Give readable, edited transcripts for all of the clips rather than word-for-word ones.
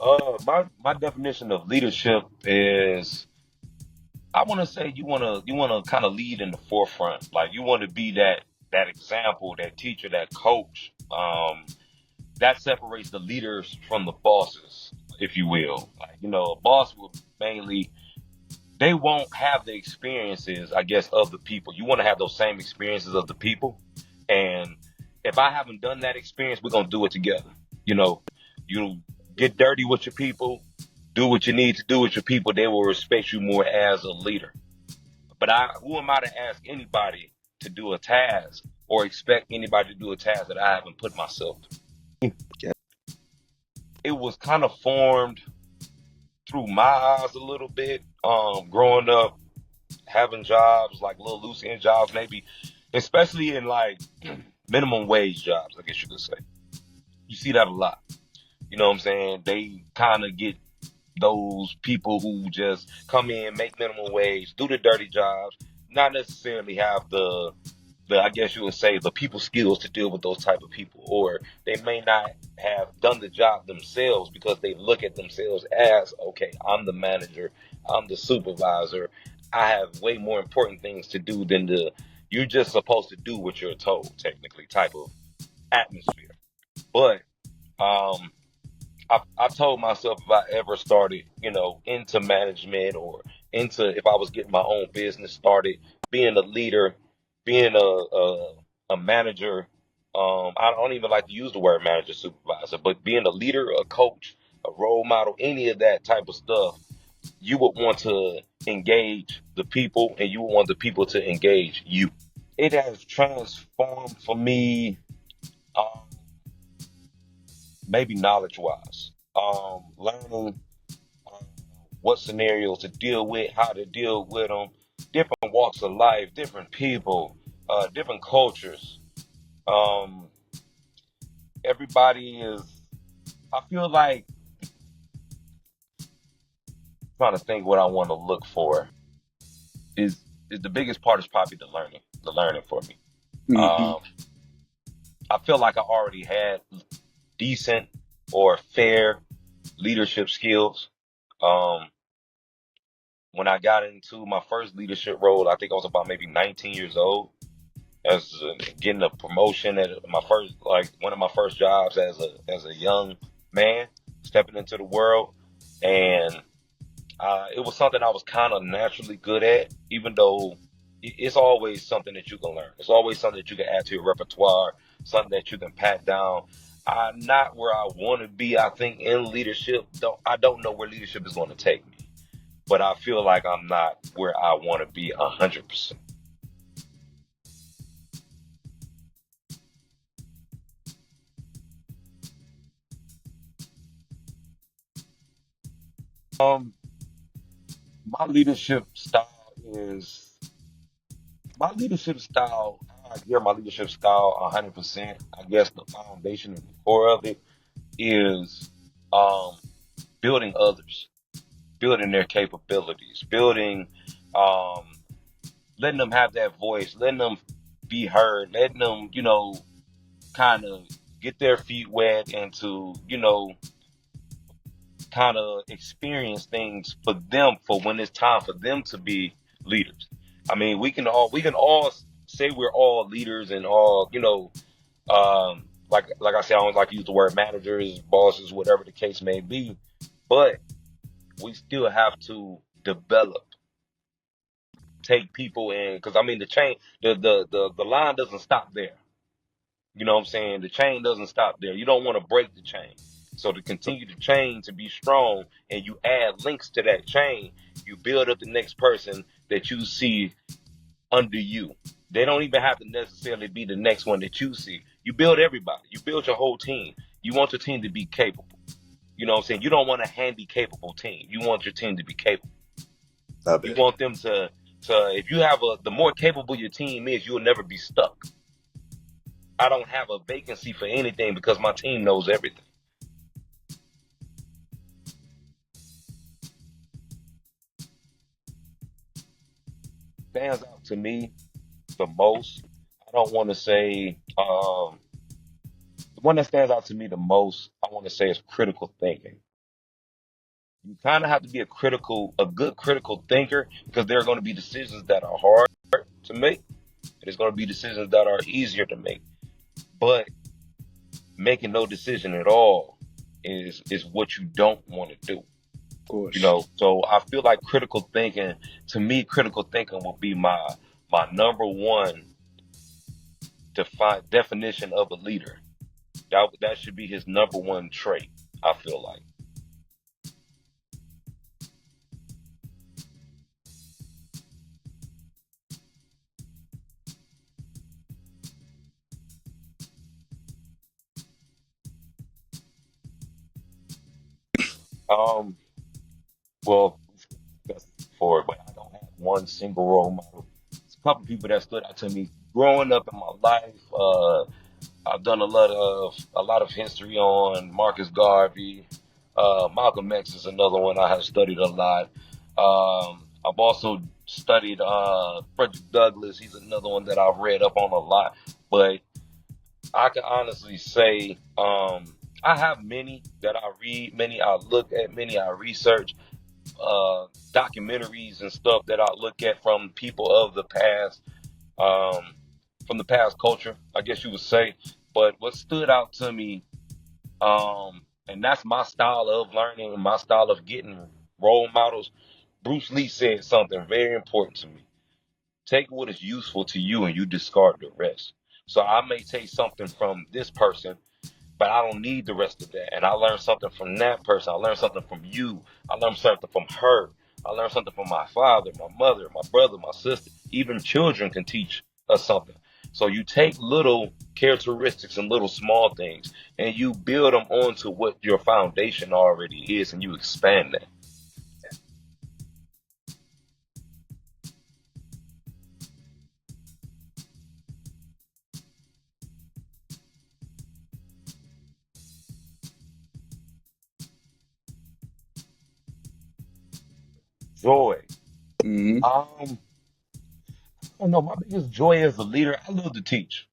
My definition of leadership is I want to say you want to kind of lead in the forefront. Like you want to be that example, that teacher, that coach. That separates the leaders from the bosses, if you will. Like a boss will mainly they won't have the experiences, I guess, of the people. You want to have those same experiences of the people. And if I haven't done that experience, we're gonna do it together. You know, you get dirty with your people, do what you need to do with your people, they will respect you more as a leader. But who am I to ask anybody to do a task or expect anybody to do a task that I haven't put myself through? Yeah. It was kind of formed through my eyes a little bit. Growing up, having jobs like little loose end jobs, maybe, especially in like minimum wage jobs, I guess you could say. You see that a lot. You know what I'm saying? They kind of get those people who just come in, make minimum wage, do the dirty jobs, not necessarily have the I guess you would say the people skills to deal with those type of people, or they may not have done the job themselves because they look at themselves as okay, I'm the manager, I'm the supervisor, I have way more important things to do than the you're just supposed to do what you're told technically type of atmosphere. But um I told myself if I ever started, into management or into if I was getting my own business started, being a leader, being a manager, I don't even like to use the word manager supervisor, but being a leader, a coach, a role model, any of that type of stuff, you would want to engage the people and you would want the people to engage you. It has transformed for me, um, maybe knowledge wise, learning uh, what scenarios to deal with, how to deal with them, different walks of life, different people, different cultures. Um, everybody is. I feel like trying to think what I want to look for is is the biggest part is probably the learning for me. Hmm. Um, I feel like I already had decent or fair leadership skills. Um, when I got into my first leadership role, I think I was about maybe 19 years old. As getting a promotion at my first, like one of my first jobs as a young man stepping into the world, and it was something I was kind of naturally good at, even though it's always something that you can learn. It's always something that you can add to your repertoire, something that you can pat down. I'm not where I want to be. I think in leadership, I don't know where leadership is going to take me, but I feel like I'm not where I want to be 100%. Um, my leadership style is my leadership style. I gear my leadership style 100%. I guess the foundation and the core of it is um, building others, building their capabilities, building, um, letting them have that voice, letting them be heard, letting them, kind of get their feet wet and to, kind of experience things for them for when it's time for them to be leaders. I mean, we can all say we're all leaders and all, like I said, I don't like to use the word managers, bosses, whatever the case may be, but we still have to develop, take people in, because I mean the chain, the line doesn't stop there. You know what I'm saying? The chain doesn't stop there. You don't want to break the chain. So to continue the chain to be strong and you add links to that chain, you build up the next person that you see under you. They don't even have to necessarily be the next one that you see. You build everybody. You build your whole team. You want your team to be capable. You know what I'm saying? You don't want a handy capable team. You want your team to be capable. Love You it. want them to if you have the more capable your team is, you'll never be stuck. I don't have a vacancy for anything because my team knows everything. Stands out to me the most. I don't want to say the one that stands out to me the most. I want to say is critical thinking. You kind of have to be a good critical thinker, because there are going to be decisions that are hard to make. There's going to be decisions that are easier to make. But making no decision at all is what you don't want to do. Of course. So I feel like critical thinking, to me, critical thinking will be my number one definition of a leader. That should be his number one trait, I feel like. Um, well, that's for it, but I don't have one single role model. It's a couple people that stood out to me growing up in my life. I've done a lot of history on Marcus Garvey. Malcolm X is another one I have studied a lot. I've also studied Frederick Douglass. He's another one that I've read up on a lot. But I can honestly say I have many that I read, many I look at, many I research, documentaries and stuff that I look at from people of the past, um, from the past culture, I guess you would say. But what stood out to me, and that's my style of learning and my style of getting role models. Bruce Lee said something very important to me. Take what is useful to you and you discard the rest. So I may take something from this person, but I don't need the rest of that. And I learned something from that person. I learned something from you. I learned something from her. I learned something from my father, my mother, my brother, my sister. Even children can teach us something. So you take little characteristics and little small things and you build them onto what your foundation already is, and you expand that. Joy. Hmm. I don't know. My biggest joy as a leader, I love to teach.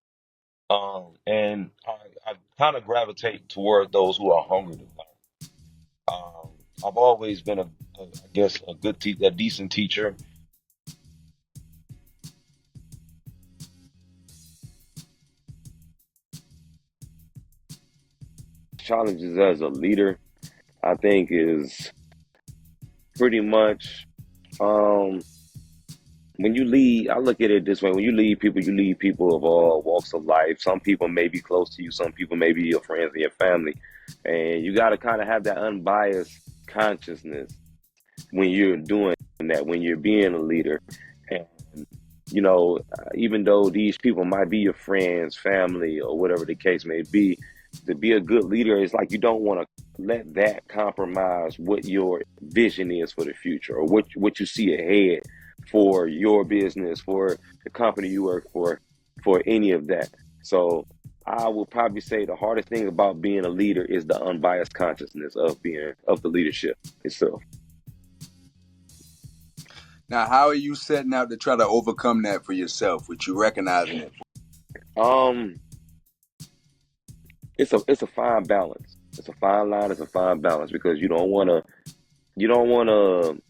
And I kind of gravitate toward those who are hungry to learn. Um, I've always been I guess, a decent teacher. Challenges as a leader, I think, is pretty much um, when you lead. I look at it this way: when you lead people of all walks of life. Some people may be close to you, some people may be your friends and your family, and you got to kind of have that unbiased consciousness when you're doing that, when you're being a leader. And even though these people might be your friends, family, or whatever the case may be, to be a good leader is like you don't want to let that compromise what your vision is for the future, or what you see ahead for your business, for the company you work for any of that. So I will probably say the hardest thing about being a leader is the unbiased consciousness of the leadership itself. Now, how are you setting out to try to overcome that for yourself, with you recognizing it? Um, it's a fine balance. It's a fine line. It's a fine balance, because you don't want to.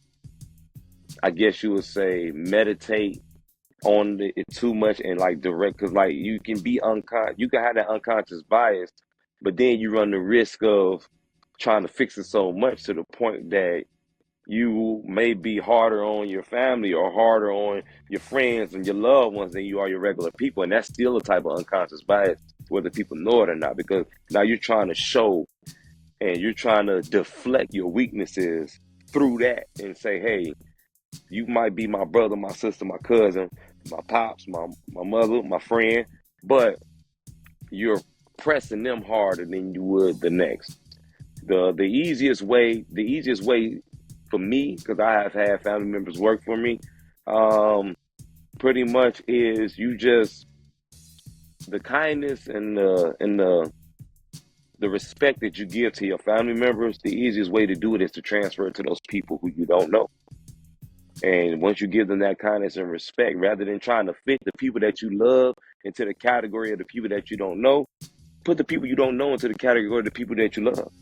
I guess you would say meditate on it too much and like direct, because like you can be you can have that unconscious bias, but then you run the risk of trying to fix it so much to the point that you may be harder on your family or harder on your friends and your loved ones than you are your regular people. And that's still a type of unconscious bias, whether people know it or not, because now you're trying to show and you're trying to deflect your weaknesses through that and say, hey, you might be my brother, my sister, my cousin, my pops, my mother, my friend, but you're pressing them harder than you would the next. The easiest way for me, because I have had family members work for me, um, pretty much is you just the kindness and the respect that you give to your family members. The easiest way to do it is to transfer it to those people who you don't know. And once you give them that kindness and respect, rather than trying to fit the people that you love into the category of the people that you don't know, put the people you don't know into the category of the people that you love.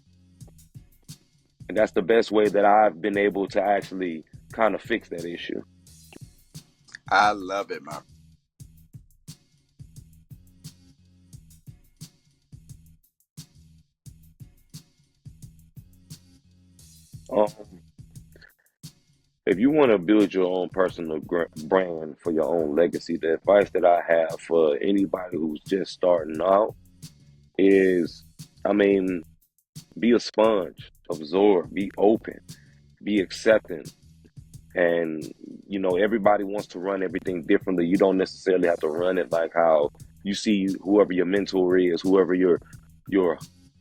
And that's the best way that I've been able to actually kind of fix that issue. I love it, man. Um, if you want to build your own personal brand for your own legacy, the advice that I have for anybody who's just starting out is, I mean, be a sponge, absorb, be open, be accepting. And, everybody wants to run everything differently. You don't necessarily have to run it like how you see whoever your mentor is, whoever your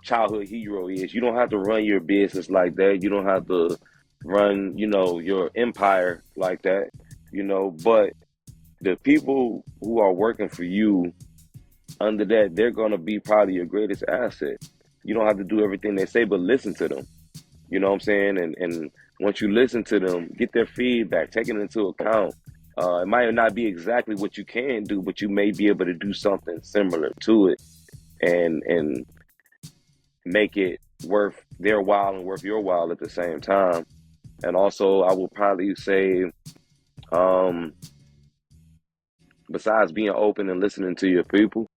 childhood hero is. You don't have to run your business like that. You don't have to run, your empire like that, but the people who are working for you under that, they're going to be probably your greatest asset. You don't have to do everything they say, but listen to them. You know what I'm saying? And once you listen to them, get their feedback, take it into account. It might not be exactly what you can do, but you may be able to do something similar to it and make it worth their while and worth your while at the same time. And also, I will probably say, um, besides being open and listening to your people,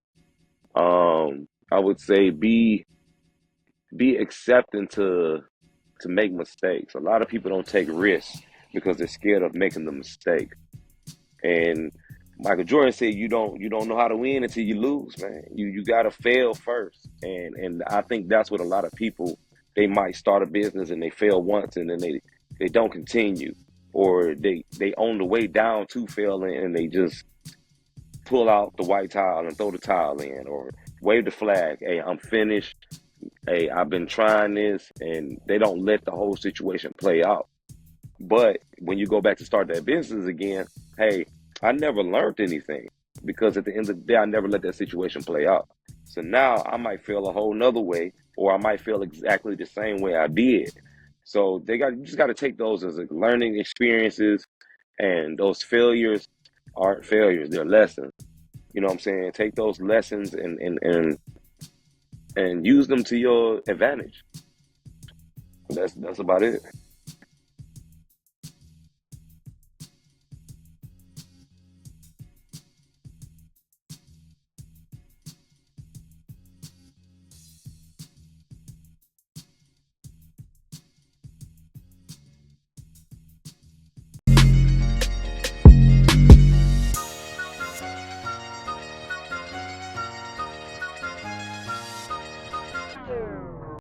I would say be accepting to make mistakes. A lot of people don't take risks because they're scared of making the mistake. And Michael Jordan said, "You don't know how to win until you lose, man. You gotta fail first." And I think that's what a lot of people, they might start a business and they fail once and then they don't continue, or they on the way down to failing and they just pull out the white towel and throw the towel in, or wave the flag. Hey, I'm finished. Hey, I've been trying this, and they don't let the whole situation play out. But when you go back to start that business again, hey, I never learned anything because at the end of the day, I never let that situation play out. So now I might feel a whole nother way, or I might feel exactly the same way I did. So you just got to take those as like learning experiences, and those failures aren't failures; they're lessons. You know what I'm saying? Take those lessons and use them to your advantage. That's about it.